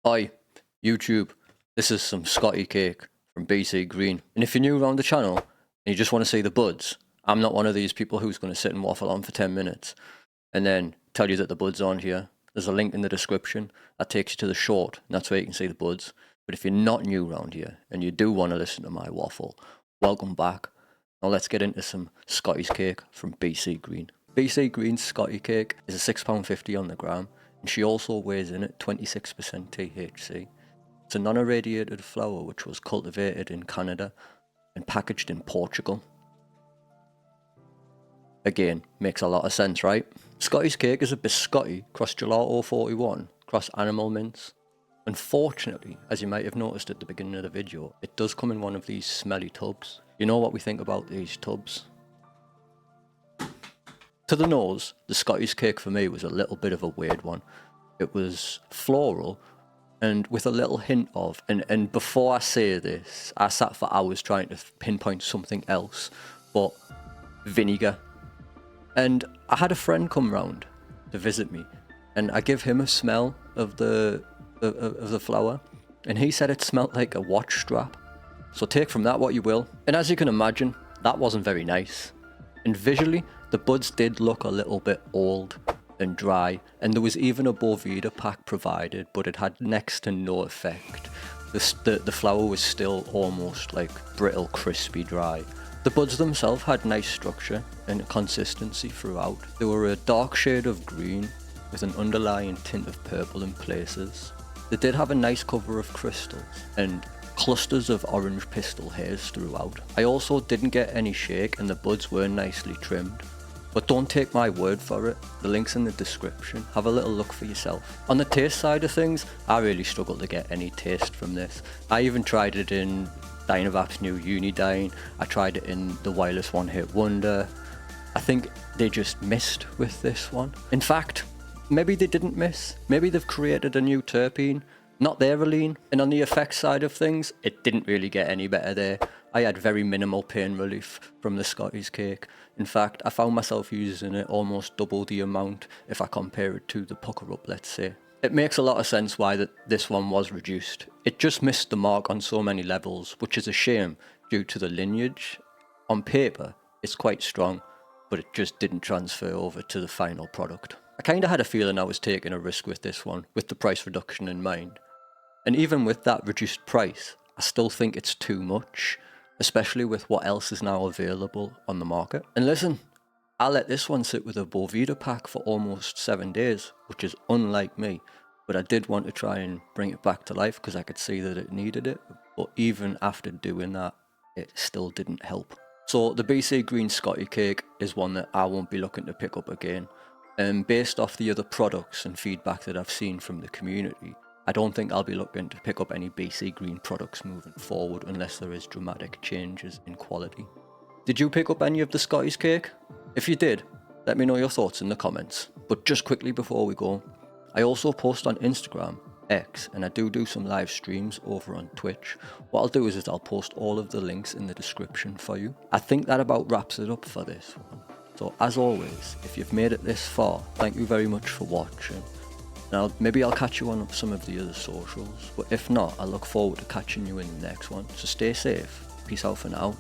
Hi, YouTube. This is some Scotti cake from BC Green. And if you're new around the channel and you just want to see the buds, I'm not one of these people who's going to sit and waffle on for 10 minutes and then tell you that the buds aren't here. There's a link in the description that takes you to the short, and that's where you can see the buds. But if you're not new around here and you do want to listen to my waffle, welcome back. Now let's get into some Scotti's cake from BC Green. BC Green Scotti cake is a £6.50 on the gram, and she also weighs in at 26% THC. It's a non-irradiated flower which was cultivated in Canada and packaged in Portugal. Again, makes a lot of sense, right? Scotti's cake is a biscotti cross gelato 41 cross animal mince. Unfortunately, as you might have noticed at the beginning of the video, it does come in one of these smelly tubs. You know what we think about these tubs? To the nose, the Scotti's cake for me was a little bit of a weird one. It was floral and with a little hint of, and before I say this, I sat for hours trying to pinpoint something else, but vinegar. And I had a friend come round to visit me, and I give him a smell of the flower, and he said it smelled like a watch strap. So take from that what you will. And as you can imagine, that wasn't very nice. And visually, the buds did look a little bit old and dry, and there was even a Boveda pack provided, but it had next to no effect. The flower was still almost like brittle, crispy, dry. The buds themselves had nice structure and consistency throughout. They were a dark shade of green with an underlying tint of purple in places. They did have a nice cover of crystals and clusters of orange pistil hairs throughout. I also didn't get any shake, and the buds were nicely trimmed. But don't take my word for it, the link's in the description, have a little look for yourself. On the taste side of things, I really struggled to get any taste from this. I even tried it in Dynavap's new Unidyne, I tried it in the Wireless One Hit Wonder. I think they just missed with this one. In fact, maybe they didn't miss, maybe they've created a new terpene, not thereoline. And on the effects side of things, it didn't really get any better there. I had very minimal pain relief from the Scotti's cake. In fact, I found myself using it almost double the amount if I compare it to the Pucker Up, let's say. It makes a lot of sense why this one was reduced. It just missed the mark on so many levels, which is a shame due to the lineage. On paper, it's quite strong, but it just didn't transfer over to the final product. I kinda had a feeling I was taking a risk with this one, with the price reduction in mind. And even with that reduced price, I still think it's too much, especially with what else is now available on the market. And listen, I let this one sit with a Boveda pack for almost 7 days, which is unlike me, but I did want to try and bring it back to life because I could see that it needed it, but even after doing that, it still didn't help. So the BC Green Scotti cake is one that I won't be looking to pick up again, and based off the other products and feedback that I've seen from the community, I don't think I'll be looking to pick up any BC Green products moving forward unless there is dramatic changes in quality. Did you pick up any of the Scotti's cake? If you did, let me know your thoughts in the comments. But just quickly before we go, I also post on Instagram, X, and I do some live streams over on Twitch. What I'll do is I'll post all of the links in the description for you. I think that about wraps it up for this one. So as always, if you've made it this far, thank you very much for watching. Now, maybe I'll catch you on some of the other socials, but if not, I look forward to catching you in the next one. So stay safe. Peace out for now.